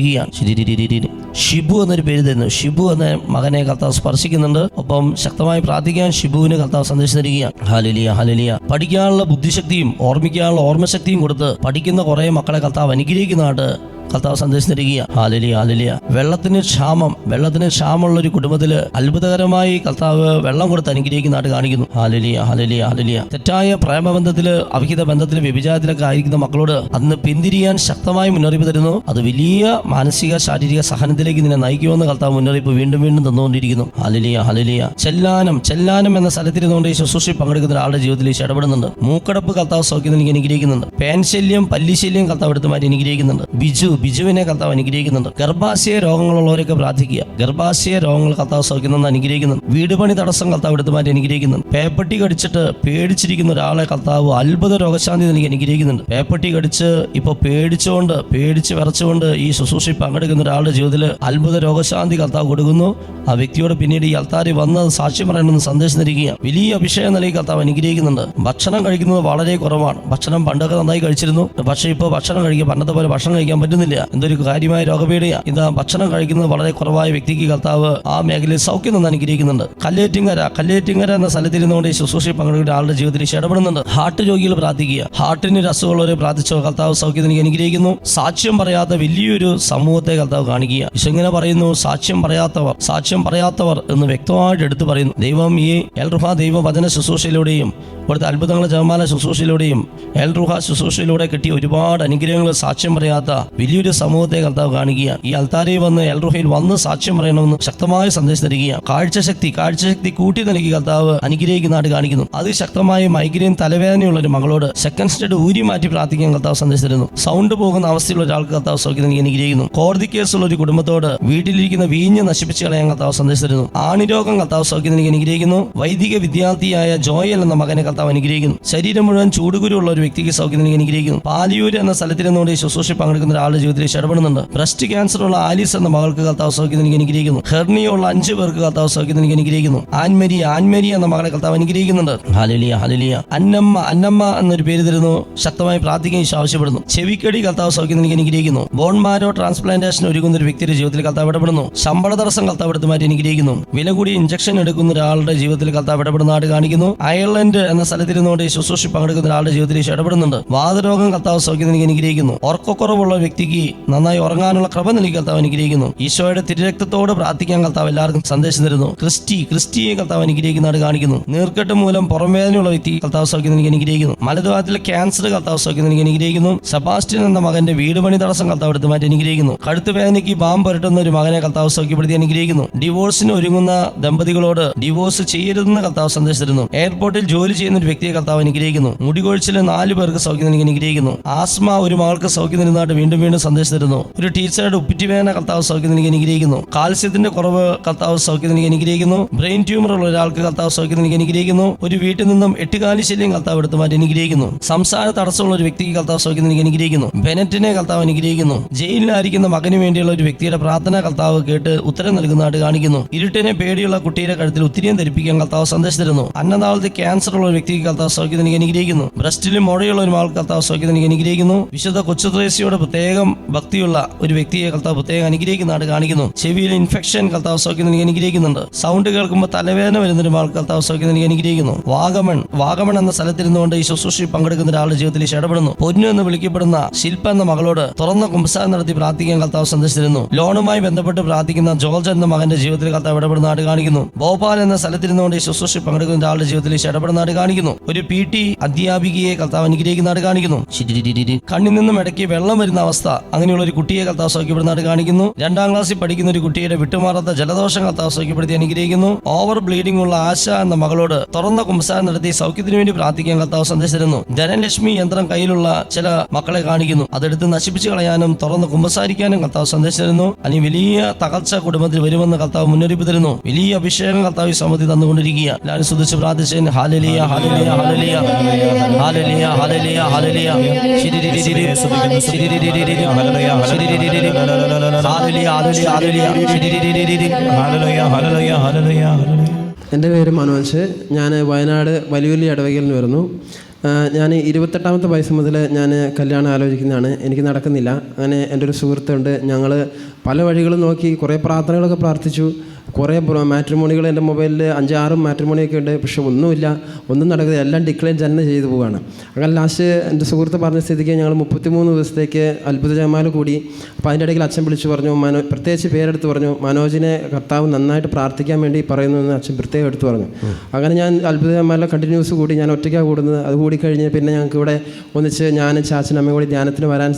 D: ഷിബു എന്നൊരു പേര് തരുന്നു. ഷിബു എന്ന മകനെ കർത്താവ് സ്പർശിക്കുന്നുണ്ട്. ഒപ്പം ശക്തമായി പ്രാർത്ഥിക്കാൻ ഷിബുവിന് കർത്താവ് സന്ദേശം തരികയാണ്. Hallelujah hallelujah. പഠിക്കാനുള്ള ബുദ്ധിശക്തിയും ഓർമ്മിക്കാനുള്ള ഓർമ്മശക്തിയും കൊടുത്ത് പഠിക്കുന്ന കുറേ മക്കളെ കർത്താവ് അനുഗ്രഹിക്കുന്നതായിട്ട് കർത്താവ് സന്ദേശം തരികയ. Hallelujah hallelujah. വെള്ളത്തിന് ക്ഷാമമുള്ള ഒരു കുടുംബത്തിൽ അത്ഭുതകരമായി കർത്താവ് വെള്ളം കൊടുത്ത് അനുഗ്രഹിക്കുന്നതായിട്ട് കാണിക്കുന്നു. ഹല്ലേലൂയ ഹല്ലേലൂയ ഹല്ലേലൂയ. തെറ്റായ പ്രേമബന്ധത്തിൽ, അവിഹിത ബന്ധത്തിൽ, വ്യഭിചാരത്തിലൊക്കെ ആയിരിക്കുന്ന മക്കളോട് അന്ന് പിന്തിരിയാൻ ശക്തമായി മുന്നറിയിപ്പ് തരുന്നു. അത് വലിയ മാനസിക ശാരീരിക സഹനത്തിലേക്ക് നിന്നെ നയിക്കുമെന്ന് കർത്താവ് മുന്നറിയിപ്പ് വീണ്ടും വീണ്ടും തന്നുകൊണ്ടിരിക്കുന്നു. Hallelujah hallelujah. ചെല്ലാനം എന്ന സ്ഥലത്തിരുന്നുകൊണ്ട് ഈ ശുശ്രൂഷ പങ്കെടുക്കുന്ന ഒരാളുടെ ജീവിതത്തിൽ ഇടപെടുന്നുണ്ട്. മൂക്കടപ്പ് കർത്താവ് സൗഖ്യം എനിക്ക് അനുഗ്രഹിക്കുന്നുണ്ട്. പേൻശല്യം, പല്ലിശല്യം കർത്താവ് എടുത്ത് മാറ്റി അനുഗ്രഹിക്കുന്നുണ്ട്. ബിജുവിനെ കർത്താവ് അനുഗ്രഹിക്കുന്നുണ്ട്. ഗർഭാശയ രോഗങ്ങളുള്ളവരൊക്കെ പ്രാർത്ഥിക്കുക. ഗർഭാശയ രോഗങ്ങൾ കർത്താവ് സൗഖ്യം അനുഗ്രഹിക്കുന്നുണ്ട്. വീട് പണി തടസ്സം കർത്താവ് എടുത്ത് മാറ്റി അനുഗ്രഹിക്കുന്നുണ്ട്. പേപ്പട്ടി കടിച്ചിട്ട് പേടിച്ചിരിക്കുന്ന ഒരാളെ കർത്താവ് അത്ഭുത രോഗശാന്തി നൽകി അനുഗ്രഹിക്കുന്നുണ്ട്. പേപ്പട്ടി കടിച്ച് ഇപ്പോൾ പേടിച്ച് വിറച്ചുകൊണ്ട് ഈ ശുശ്രൂഷ പങ്കെടുക്കുന്ന ഒരാളുടെ ജീവിതത്തിൽ അത്ഭുത രോഗശാന്തി കർത്താവ് കൊടുക്കുന്നു. ആ വ്യക്തിയോട് പിന്നീട് ഈ അൾത്താരിൽ വന്ന് സാക്ഷ്യം പറയണമെന്ന് സന്ദേശം നൽകുക. വലിയ അഭിഷേകം നൽകി കർത്താവ് അനുഗ്രഹിക്കുന്നുണ്ട്. ഭക്ഷണം കഴിക്കുന്നത് വളരെ കുറവാണ്. ഭക്ഷണം പണ്ടൊക്കെ നന്നായി കഴിച്ചിരുന്നു. പക്ഷേ ഇപ്പോൾ ഭക്ഷണം കഴിക്കുക പണ്ടത്തെ പോലെ ഭക്ഷണം കഴിക്കാൻ പറ്റുന്നില്ല. എന്തൊരു കാര്യമായ രോഗപീഠയാണ്. ഇതാ ഭക്ഷണം കഴിക്കുന്നത് വളരെ കുറവായ വ്യക്തിക്ക് കർത്താവ് ആ മേഖലയിൽ സൗഖ്യം നിന്ന് അനുഗ്രഹിക്കുന്നുണ്ട്. കല്ലേറ്റിങ്ങര എന്ന സ്ഥലത്തിരുന്നുകൊണ്ട് ഈ ശുശ്രൂഷ പങ്കെടുക്കുന്ന ആളുടെ ജീവിതത്തിൽ ഇടപെടുന്നുണ്ട്. ഹാർട്ട് രോഗികൾ പ്രാർത്ഥിക്കുക. ഹാർട്ടിന് അസുഖമുള്ളവരെ പ്രാർത്ഥിച്ചോ കർത്താവ് സൗഖ്യം നൽകി അനുഗ്രഹിക്കുന്നു. സാക്ഷ്യം പറയാത്ത വലിയൊരു സമൂഹത്തെ കർത്താവ് കാണിക്കുക. ഇങ്ങനെ പറയുന്നു, സാക്ഷ്യം പറയാത്തവർ എന്ന് വ്യക്തമായിട്ട് എടുത്തു പറയുന്നു. ദൈവം ഈ എൽറുഹ ദൈവ വചന ശുശ്രൂഷയിലൂടെയും ഇവിടുത്തെ അത്ഭുതങ്ങളെ ജപമാല ശുശ്രൂഷയിലൂടെയും എൽറുഹ ശുശ്രൂഷയിലൂടെ കിട്ടിയ ഒരുപാട് അനുഗ്രഹങ്ങൾ സാക്ഷ്യം പറയാത്ത വലിയൊരു സമൂഹത്തെ കർത്താവ് കാണിക്കുക. ഈ അൾത്താരയിൽ വന്ന് എൽറുഹയിൽ വന്ന് സാക്ഷ്യം പറയണമെന്ന് ശക്തമായ സന്ദേശം തരിക. കാഴ്ചശക്തി കൂട്ടി നൽകി കർത്താവ് അനുഗ്രഹിക്കുന്നതായിട്ട് കാണിക്കുന്നു. അതിശക്തമായ മൈഗ്രെയിൻ തലവേദനയുള്ള ഒരു മകളോട് സെക്കൻഡ് സ്റ്റഡ് ഊരി മാറ്റി പ്രാർത്ഥിക്കാൻ കർത്താവ് സന്ദേശം തരുന്നു. സൗണ്ട് പോകുന്ന അവസ്ഥയുള്ള ഒരാൾക്ക് കർത്താവ് സൗഖ്യം നൽകി അനുഗ്രഹിക്കുന്നു. കോടതി കേസുള്ള ഒരു കുടുംബത്തോട് വീട്ടിലിരിക്കുന്ന വീഞ്ഞ് നശിപ്പിച്ച് കളയാൻ കർത്താവ് സന്ദേശം തരുന്നു. ആണിരോഗം കർത്താവ് സൗഖ്യം നൽകി അനുഗ്രഹിക്കുന്നു. വൈദിക വിദ്യാർത്ഥിയായ ജോയൽ എന്ന മകനെ കർത്താവ് അനുഗ്രഹിക്കുന്നു. ശരീരം മുഴുവൻ ചൂടുകുരുള്ള ഒരു വ്യക്തിക്ക് സൗഖ്യം നൽകി അനുഗ്രഹിക്കുന്നു. പാലിയൂര് എന്ന സ്ഥലത്തിരുന്നുകൊണ്ട് ഈ ശുശ്രൂഷ പങ്കെടുക്കുന്ന ഒരാളുടെ ജീവിതത്തിൽ ഇടപെടുന്നുണ്ട്. ബ്രസ്റ്റ് ക്യാൻസർ ഉള്ള ആലിസ് എന്ന മകൾക്ക് കർത്താവ് സൗഖ്യം നൽകി അനുഗ്രഹിക്കുന്നു. ഹെർണിയുള്ള 5 പേർക്ക് കർത്താവ് സൗഖ്യം നൽകി അനുഗ്രഹിക്കുന്നു. ആൻമേരി എന്ന മകളെ കർത്താവ് അനുഗ്രഹിക്കുന്നുണ്ട്. Hallelujah hallelujah. അന്നമ്മ എന്നൊരു പേര് തരുന്നു. ശക്തമായി പ്രാർത്ഥിക്കാൻ ആവശ്യപ്പെടുന്നു. ചെവിക്കടി കർത്താവ് സൗഖ്യം നൽകി അനുഗ്രഹിക്കുന്നു. ബോൺമാരോ ട്രാൻസ്പ്ലാന്റേഷൻ ഒരുക്കുന്ന ഒരു വ്യക്തിയുടെ ജീവിതത്തിൽ കർത്താവ് ഇടപെടുന്നു. ശമ്പള തടസ്സം കർത്താവ് എടുത്ത് മാറ്റി അനുഗ്രഹിക്കുന്നു. വില കൂടി ഇഞ്ചക്ഷൻ എടുക്കുന്ന ഒരാളുടെ ജീവിതത്തിൽ കർത്താവ് ഇടപെടുന്നതായിട്ട് കാണിക്കുന്നു. അയർലൻഡ് എന്ന സ്ഥലത്തിരുന്നുകൊണ്ട് ഈ ശുശ്രൂഷ പങ്കെടുക്കുന്ന ഒരാളുടെ ജീവിതത്തിൽ ഇടപെടുന്നുണ്ട്. വാതരോഗം കർത്താവ് സൗഖ്യം നൽകി അനുഗ്രഹിക്കുന്നു. ഉറക്കക്കുറവുള്ള വ്യക്തിക്ക് നന്നായി ഉറങ്ങാനുള്ള കൃപ നൽകി കർത്താവ് അനുഗ്രഹിക്കുന്നു. ഈശോയുടെ തിരുരക്തത്തോട് പ്രാർത്ഥിക്കാൻ കർത്താവ് എല്ലാവർക്കും സന്ദേശം തരുന്നു. ക്രിസ്റ്റിയെ കർത്താവ് അനുഗ്രഹിക്കുന്നതായിട്ട് കാണിക്കുന്നു. നീർക്കെട്ട് മൂലം പുറംവേദനയുള്ള വ്യക്തി കർത്താവ് സൗഖ്യം നൽകി അനുഗ്രഹിക്കുന്നു. മലദ്വാരത്തിലെ ക്യാൻസർ കർത്താവ് സൗഖ്യം നൽകി അനുഗ്രഹിക്കുന്നു. സെബാസ്റ്റ്യൻ എന്ന മകന്റെ വീട് പണി തടസ്സം കർത്താവ് എടുത്ത് മാറ്റി അനുഗ്രഹിക്കുന്നു. കഴുത്ത് വേദനയ്ക്ക് ബാം പുരട്ടുന്ന ഒരു മകനെ കർത്താവ് സൗഖ്യപ്പെടുത്തി അനുഗ്രഹിക്കുന്നു. ഡിവോഴ്സിന് ഒരുങ്ങുന്ന ദമ്പതികളോട് ഡിവോഴ്സ് ചെയ്യരുതെന്ന് കർത്താവ് സന്ദേശം തരുന്നു. എയർപോർട്ടിൽ ജോലി ചെയ്യുന്ന ഒരു വ്യക്തിയെ കർത്താവ് അനുഗ്രഹിക്കുന്നു. മുടികൊഴിച്ചിൽ 4 പേർക്ക് സൗഖ്യം നൽകി അനുഗ്രഹിക്കുന്നു. ആസ്മ ഒരു മകൾക്ക് സൗഖ്യം നൽകുന്നതായിട്ട് വീണ്ടും സന്ദേശം തരുന്നു. ഒരു ടീച്ചറുടെ ഉപ്പിറ്റിവേദന കർത്താവ് സൗഖ്യം നൽകി അനുഗ്രഹിക്കുന്നു. കാൽസ്യത്തിന്റെ കുറവ് കർത്താവ് സൗഖ്യം നൽകി അനുഗ്രഹിക്കുന്നു. ബ്രെയിൻ ട്യൂമർ ഉള്ള ഒരാൾക്ക് കർത്താവ് സൗഖ്യം നൽകി അനുഗ്രഹിക്കുന്നു. ഒരു വീട്ടിൽ നിന്നും 8 കാലി ശല്യം കർത്താവ് എടുത്ത് മാറ്റി അനുഗ്രഹിക്കുന്നു. സംസാര തടസ്സമുള്ള ഒരു വ്യക്തിക്ക് കർത്താവ് സൗഖ്യം നൽകി അനുഗ്രഹിക്കുന്നു. ബെനറ്റിനെ കർത്താവ് അനുഗ്രഹിക്കുന്നു. ജയിലിലായിരിക്കുന്ന മകന് വേണ്ടിയുള്ള ഒരു വ്യക്തിയുടെ പ്രാർത്ഥന കർത്താവ് കേട്ട് ഉത്തരം നൽകുന്നതായിട്ട് കാണിക്കുന്നു. ഇരുട്ടിനെ പേടിയുള്ള കുട്ടിയുടെ കഴുത്തിൽ ഉത്തിരിയം ധരിപ്പിക്കാൻ കർത്താവ് സന്ദേശം തരുന്നു. അന്നനാളത്തിൽ ക്യാൻസർ ഉള്ള ഒരു വ്യക്തിക്ക് കർത്താവ് സൗഖ്യം നൽകി അനുഗ്രഹിക്കുന്നു. ബ്രസ്റ്റിലും മുഴയുള്ള ഒരു മകൾക്ക് കർത്താവ് സൗഖ്യം നൽകി അനുഗ്രഹിക്കുന്നു. വിശുദ്ധ കൊച്ചുത്രേസ്യയോട് പ്രത്യേകം ഭക്തിയുള്ള ഒരു വ്യക്തിയെ കർത്താവ് പ്രത്യേകം അനുഗ്രഹിക്കുന്നതായിട്ട് കാണിക്കുന്നു. ചെവിയിൽ ഇൻഫെക്ഷൻ കർത്താവ് സൗഖ്യം നൽകി അനുഗ്രഹിക്കുന്നുണ്ട്. സൗണ്ട് കേൾക്കുമ്പോൾ തലവേദന വരുന്നൊരു മകൾക്ക് കർത്താവ് സൗഖ്യം നൽകി അനുഗ്രഹിക്കുന്നു. വാഗമൺ എന്ന സ്ഥലത്തിരുന്നുകൊണ്ട് ഈ ശുശ്രൂഷ പങ്കെടുക്കുന്ന ഒരാളുടെ ജീവിതത്തിൽ ഇടപെടുന്നു. പൊന്നു എന്ന് വിളിക്കപ്പെടുന്ന ശില്പ എന്ന മകളോട് തുറന്ന കുമ്പസാരം നടത്തി പ്രാർത്ഥിക്കാൻ കർത്താവ് സന്ദേശം തരുന്നു. ലോണുമായി ബന്ധപ്പെട്ട് പ്രാർത്ഥിക്കുന്ന ജോർജ് എന്ന മകന്റെ ജീവിതത്തിൽ കർത്താവ് ഇടപെടുന്നതായിട്ട് കാണിക്കുന്നു. ഭോപ്പാൽ എന്ന സ്ഥലത്തിരുന്നുകൊണ്ട് ഈ ശുശ്രൂഷ പങ്കെടുക്കുന്ന ഒരാളുടെ ജീവിതത്തിൽ ഇടപെടുന്നതായിട്ട് കാണിക്കുന്നു. ഒരു PT അധ്യാപികയെ കർത്താവ് കർത്താവ് അനുഗ്രഹിക്കുന്നതായിട്ട് കാണിക്കുന്നു. കണ്ണിൽ നിന്നും ഇടയ്ക്ക് വെള്ളം വരുന്ന അവസ്ഥ, അങ്ങനെയുള്ള ഒരു കുട്ടിയെ കർത്താവ് സൗഖ്യപ്പെടുന്നതായിട്ട് കാണിക്കുന്നു. 2ാം ക്ലാസ്സിൽ പഠിക്കുന്ന ഒരു കുട്ടിയുടെ വിട്ടുമാറാത്ത ജലദോഷം കർത്താവ് സൗഖ്യപ്പെടുത്തി അനുഗ്രഹിക്കുന്നു. ഓവർ ബ്ലീഡിംഗ് ഉള്ള ആശ എന്ന മകളോട് തുറന്ന കുമ്പസാരം നടത്തി സൗഖ്യത്തിന് വേണ്ടി പ്രാർത്ഥിക്കാൻ കർത്താവ് സന്ദേശം തരുന്നു. ധനലക്ഷ്മി യന്ത്രം കയ്യിലുള്ള ചില മക്കളെ കാണിക്കുന്നു. അതെടുത്ത് നശിപ്പിച്ചു കളയാനും തുറന്ന് കുമ്പസാരിക്കാനും കർത്താവ് സന്ദേശം തരുന്നു. അല്ലെങ്കിൽ വലിയ തകർച്ച കുടുംബത്തിൽ വരുമെന്ന് കർത്താവ് മുന്നറിയിപ്പ് തരുന്നു. വലിയ അഭിഷേകം കർത്താവ് ഈ സമൃദ്ധി തന്നുകൊണ്ടിരിക്കുക. എല്ലാവരും സ്തുതിച്ച് പ്രാർത്ഥിച്ചതിന് ഹാലേലിയ ഹാലേലിയ ഹാലേലിയ ഹാലേലിയ ഹാലേലിയ ഹാലേലിയ
E: എൻ്റെ പേര് മനോജ്. ഞാൻ വയനാട് വലിയ ഇടവകയിൽ നിന്ന് വരുന്നു. ഞാൻ 28ാമത്തെ വയസ്സ് മുതൽ ഞാൻ കല്യാണം ആലോചിക്കുന്നതാണ്. എനിക്ക് നടക്കുന്നില്ല. അങ്ങനെ എൻ്റെ ഒരു സുഹൃത്തുണ്ട്. ഞങ്ങൾ പല വഴികളും നോക്കി, കുറേ പ്രാർത്ഥനകളൊക്കെ പ്രാർത്ഥിച്ചു. കുറേ മാട്രിമോണികൾ എൻ്റെ മൊബൈലിൽ 5-6 മാട്രിമോണിയൊക്കെ ഉണ്ട്. പക്ഷെ ഒന്നും നടക്കുന്നില്ല. എല്ലാം ഡിക്ലൈൻ തന്നെ ചെയ്തു പോവുകയാണ്. അങ്ങനെ ലാസ്റ്റ് എൻ്റെ സുഹൃത്ത് പറഞ്ഞ സ്ഥിതിക്ക് ഞങ്ങൾ 33 ദിവസത്തേക്ക് അത്ഭുത ജപമാല കൂടി. അപ്പോൾ അതിൻ്റെ ഇടയ്ക്ക് അച്ഛൻ വിളിച്ചു പറഞ്ഞു, പ്രത്യേകിച്ച് പേരെടുത്ത് പറഞ്ഞു, മനോജിനെ കർത്താവ് നന്നായിട്ട് പ്രാർത്ഥിക്കാൻ വേണ്ടി പറയുന്നു എന്ന് അച്ഛൻ പ്രത്യേകം എടുത്തു പറഞ്ഞു. അങ്ങനെ ഞാൻ അത്ഭുത ജപമാല കണ്ടിന്യൂസ് കൂടി. ഞാൻ ഒറ്റയ്ക്കാണ് കൂടുന്നത്. അത് കൂടിക്കഴിഞ്ഞ് പിന്നെ ഞങ്ങൾക്ക് ഇവിടെ ഒന്നിച്ച് ഞാനും ചാച്ചനും അമ്മയും കൂടി ധ്യാനത്തിന് വരാൻ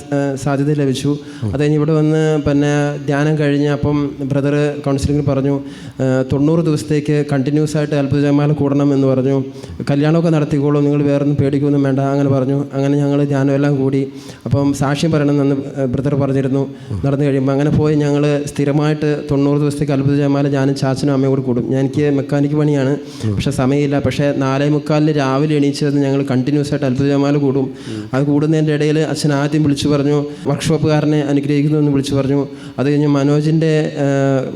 E: സാധ്യത ലഭിച്ചു. അത് കഴിഞ്ഞ് ഇവിടെ വന്ന് പിന്നെ ധ്യാനം കഴിഞ്ഞ് അപ്പം ബ്രദർ കൗൺസിലിംഗിൽ പറഞ്ഞു 90 ദിവസത്തേക്ക് കണ്ടിന്യൂസ് ആയിട്ട് അത്ഭുത ജപമാല കൂടണം എന്ന് പറഞ്ഞു. കല്യാണമൊക്കെ നടത്തിക്കോളും, നിങ്ങൾ വേറൊന്നും പേടിക്കൊന്നും വേണ്ട അങ്ങനെ പറഞ്ഞു. അങ്ങനെ ഞങ്ങൾ ധ്യാനം എല്ലാം കൂടി. അപ്പം സാക്ഷ്യം പറയണമെന്ന് ബ്രദർ പറഞ്ഞിരുന്നു. നടന്നു കഴിയുമ്പോൾ അങ്ങനെ പോയി ഞങ്ങൾ സ്ഥിരമായിട്ട് 90 ദിവസത്തേക്ക് അത്ഭുത ജപമാല ഞാനും ചാച്ചനും അമ്മയും കൂടി കൂടും. എനിക്ക് മെക്കാനിക്ക് പണിയാണ്, പക്ഷേ സമയമില്ല. പക്ഷേ 4:45 രാവിലെ എണീച്ചത് ഞങ്ങൾ കണ്ടിന്യൂസ് ആയിട്ട് അത്ഭുത ജപമാല കൂടും. അത് കൂടുന്നതിൻ്റെ ഇടയിൽ അച്ഛൻ ആദ്യം വിളിച്ചു പറഞ്ഞു, വർക്ക്ഷോപ്പുകാരനെ അനുഗ്രഹിക്കുന്നു എന്ന് വിളിച്ചു പറഞ്ഞു. അത് കഴിഞ്ഞ് മനോജിൻ്റെ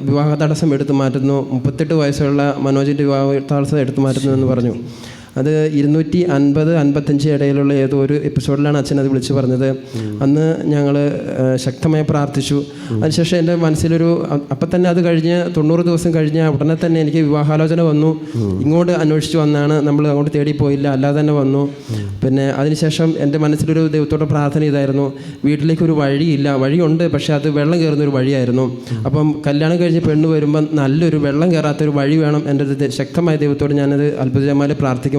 E: വിവാഹ തടസ്സം എടുത്തു മാറ്റുന്നു. 38 വയസ്സുള്ള മനോജിൻ്റെ വിവാഹ തടസ്സം എടുത്തു മാറ്റുന്നു എന്ന് പറഞ്ഞു. അത് 250-55 ഇടയിലുള്ള ഏതോ ഒരു എപ്പിസോഡിലാണ് അച്ഛൻ അത് വിളിച്ചു പറഞ്ഞത്. അന്ന് ഞങ്ങൾ ശക്തമായി പ്രാർത്ഥിച്ചു. അതിനുശേഷം എൻ്റെ മനസ്സിലൊരു അപ്പം തന്നെ അത് കഴിഞ്ഞ് 90 ദിവസം കഴിഞ്ഞ് ഉടനെ തന്നെ എനിക്ക് വിവാഹാലോചന വന്നു. ഇങ്ങോട്ട് അന്വേഷിച്ച് വന്നാണ്, നമ്മൾ അങ്ങോട്ട് തേടി പോയില്ല, അല്ലാതെ തന്നെ വന്നു. പിന്നെ അതിനുശേഷം എൻ്റെ മനസ്സിലൊരു ദൈവത്തോടെ പ്രാർത്ഥന ഇതായിരുന്നു, വീട്ടിലേക്കൊരു വഴിയില്ല, വഴിയുണ്ട് പക്ഷേ അത് വെള്ളം കയറുന്നൊരു വഴിയായിരുന്നു. അപ്പം കല്യാണം കഴിഞ്ഞ് പെണ്ണ് വരുമ്പം നല്ലൊരു വെള്ളം കയറാത്തൊരു വഴി വേണം. എൻ്റെ ശക്തമായ ദൈവത്തോട് ഞാനത് അത്ഭുതജപമാല പ്രാർത്ഥിക്കും.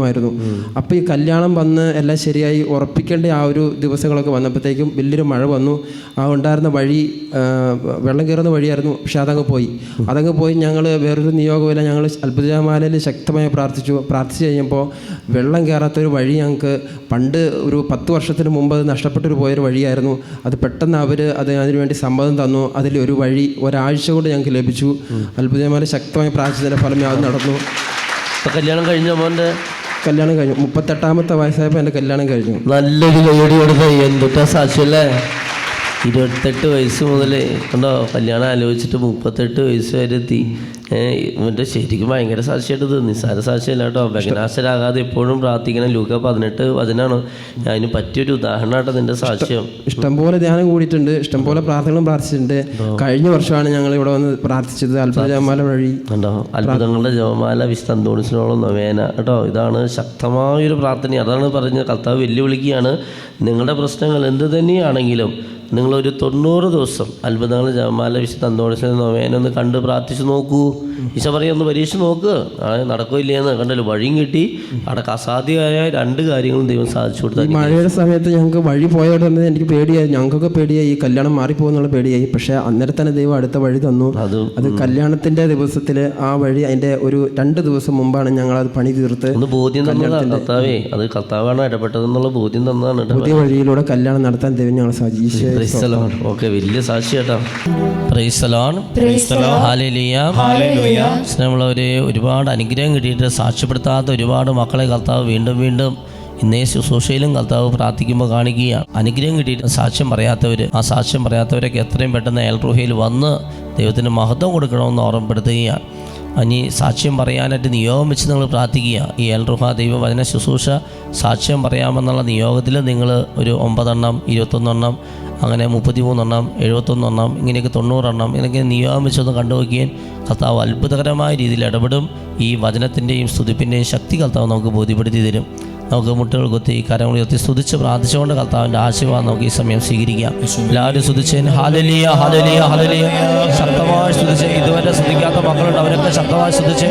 E: അപ്പോൾ ഈ കല്യാണം വന്ന് എല്ലാം ശരിയായി ഉറപ്പിക്കേണ്ട ആ ഒരു ദിവസങ്ങളൊക്കെ വന്നപ്പോഴത്തേക്കും വലിയൊരു മഴ വന്നു. ആ ഉണ്ടായിരുന്ന വഴി വെള്ളം കയറുന്ന വഴിയായിരുന്നു. പക്ഷെ അതങ്ങ് പോയി ഞങ്ങൾ വേറൊരു നിയോഗമില്ല. ഞങ്ങൾ അത്ഭുതജപമാലയിൽ ശക്തമായി പ്രാർത്ഥിച്ചു കഴിഞ്ഞപ്പോൾ വെള്ളം കയറാത്തൊരു വഴി ഞങ്ങൾക്ക് പണ്ട് ഒരു 10 വർഷത്തിന് മുമ്പ് അത് നഷ്ടപ്പെട്ടൊരു പോയൊരു വഴിയായിരുന്നു. അത് പെട്ടെന്ന് അവർ അതിനുവേണ്ടി സമ്മതം തന്നു. അതിലൊരു വഴി ഒരാഴ്ച കൊണ്ട് ഞങ്ങൾക്ക് ലഭിച്ചു. അത്ഭുതജപമാല ശക്തമായി പ്രാർത്ഥിച്ചതിൻ്റെ ഫലം അത് നടന്നു.
D: കല്യാണം കഴിഞ്ഞ മോൻ്റെ
E: കല്യാണം കഴിഞ്ഞു. 38ാമത്തെ വയസ്സായപ്പോൾ എൻ്റെ കല്യാണം കഴിഞ്ഞു.
D: നല്ലൊരു കയ്യടി കൊടുത്ത എന്തൊക്കെ സാക്ഷ്യല്ലേ. 28 വയസ്സ് മുതൽ കണ്ടോ കല്യാണം ആലോചിച്ചിട്ട് 38 വയസ്സ് വരെ എത്തി. മറ്റേ ശരിക്കും ഭയങ്കര സാക്ഷിയായിട്ടത്, നിസ്സാര സാക്ഷിയല്ല കേട്ടോ. ബഹനാശരാകാതെ എപ്പോഴും പ്രാർത്ഥിക്കണം. ലൂക്ക 18 വചനമാണ്. അതിന് പറ്റിയൊരു ഉദാഹരണമായിട്ട് നിന്റെ സാക്ഷ്യം.
E: ഇഷ്ടംപോലെ ധ്യാനം കൂടിയിട്ടുണ്ട്, ഇഷ്ടംപോലെ പ്രാർത്ഥനകളും പ്രാർത്ഥിച്ചിട്ടുണ്ട്. കഴിഞ്ഞ വർഷമാണ് ഞങ്ങൾ ഇവിടെ വന്ന് പ്രാർത്ഥിച്ചത് അത്ഭുത ജപമാല വഴി.
D: കണ്ടോ, അത്ഭുതങ്ങളുടെ ജപമാല വിശുദ്ധ അന്തോണിസിനോളം നൊവേന കേട്ടോ. ഇതാണ് ശക്തമായൊരു പ്രാർത്ഥന. അതാണ് പറഞ്ഞത്, കർത്താവ് വെല്ലുവിളിക്കുകയാണ്. നിങ്ങളുടെ പ്രശ്നങ്ങൾ എന്ത് തന്നെയാണെങ്കിലും നിങ്ങളൊരു 90 ദിവസം അത്ഭുതങ്ങൾ ജപമാല വിശുദ്ധ അന്തോണിസിനെ നൊവേനൊന്ന് കണ്ട് പ്രാർത്ഥിച്ച് നോക്കൂ. ഈശോ പറയും ഒന്ന് പരീക്ഷ നോക്ക്, നടക്കില്ലേന്ന് കണ്ടല്ലോ. വഴിയും കിട്ടി. അവിടെ അസാധ്യമായ 2 കാര്യങ്ങളും ദൈവം സാധിച്ചു കൊടുത്തു.
E: മഴയുടെ സമയത്ത് ഞങ്ങൾക്ക് വഴി പോയവിടെ തന്നെ എനിക്ക് പേടിയായി, ഞങ്ങൾക്കൊക്കെ പേടിയായി, ഈ കല്യാണം മാറിപ്പോകുന്നുള്ള പേടിയായി. പക്ഷേ അന്നേരം തന്നെ ദൈവം അടുത്ത വഴി തന്നു. അത് കല്യാണത്തിൻ്റെ ദിവസത്തിൽ ആ വഴി അതിൻ്റെ ഒരു 2 ദിവസം മുമ്പാണ് ഞങ്ങൾ അത് പണി തീർത്ത്
D: ഒന്ന് ബോധ്യം തന്നതാണ് കർത്താവേ. അത് കർത്താവാണ് ഇടപെട്ടതെന്നുള്ള ബോധ്യം തന്നതാണ്. പുതിയ
E: വഴിയിലൂടെ കല്യാണം നടത്താൻ ദൈവം ഞങ്ങൾ സാധിച്ചു.
D: ഓക്കെ, വലിയ സാക്ഷിയാട്ടോ. Praise the Lord. ഹല്ലേലൂയ. സ്നേഹമുള്ളവരെ, ഒരുപാട് അനുഗ്രഹം കിട്ടിയിട്ട് സാക്ഷ്യപ്പെടുത്താത്ത ഒരുപാട് മക്കളെ കർത്താവ് വീണ്ടും വീണ്ടും ഇന്നേ ശുശ്രൂഷയിലും കർത്താവ് പ്രാർത്ഥിക്കുമ്പോൾ കാണിക്കുകയാണ്. അനുഗ്രഹം കിട്ടിയിട്ട് സാക്ഷ്യം പറയാത്തവർ, ആ സാക്ഷ്യം പറയാത്തവരൊക്കെ എത്രയും പെട്ടെന്ന് എൽറുഹയിൽ വന്ന് ദൈവത്തിന് മഹത്വം കൊടുക്കണമെന്ന് ഓർമ്മപ്പെടുത്തുകയാണ്. ഇനി സാക്ഷ്യം പറയാനായിട്ട് നിയോഗം വെച്ച് നിങ്ങൾ പ്രാർത്ഥിക്കുക. ഈ എൽറുഹ ദൈവവചന ശുശ്രൂഷ സാക്ഷ്യം പറയാമെന്നുള്ള നിയോഗത്തിൽ നിങ്ങൾ ഒരു 9 എണ്ണം, 21 എണ്ണം, അങ്ങനെ 33 എണ്ണം, 71 എണ്ണം, ഇങ്ങനെയൊക്കെ 90 എണ്ണം ഇങ്ങനെയൊക്കെ നിയോഗം വെച്ചൊന്ന് കണ്ടുനോക്കിയാൽ കർത്താവ് അത്ഭുതകരമായ രീതിയിൽ ഇടപെടും. ഈ വചനത്തിൻ്റെയും സ്തുതിപ്പിൻ്റെയും ശക്തി കർത്താവ് നമുക്ക് ബോധ്യപ്പെടുത്തി തരും. നമുക്ക് മുട്ടുകൾ കുത്തി കരങ്ങൾ ഉയർത്തി സ്തുതിച്ച് പ്രാർത്ഥിച്ചുകൊണ്ട് കർത്താവിൻ്റെ ആശീർവാദം നമുക്ക് ഈ സമയം സ്വീകരിക്കാം. എല്ലാവരും സ്തുതിച്ചേൻ. ഹല്ലേലൂയ, ഹല്ലേലൂയ, ഹല്ലേലൂയ. ശക്തമായി സ്തുതിച്ച്. ഇതുവരെ സ്തുതിക്കാത്ത മക്കളുണ്ട്, അവരൊക്കെ ശക്തമായി സ്തുതിച്ച്.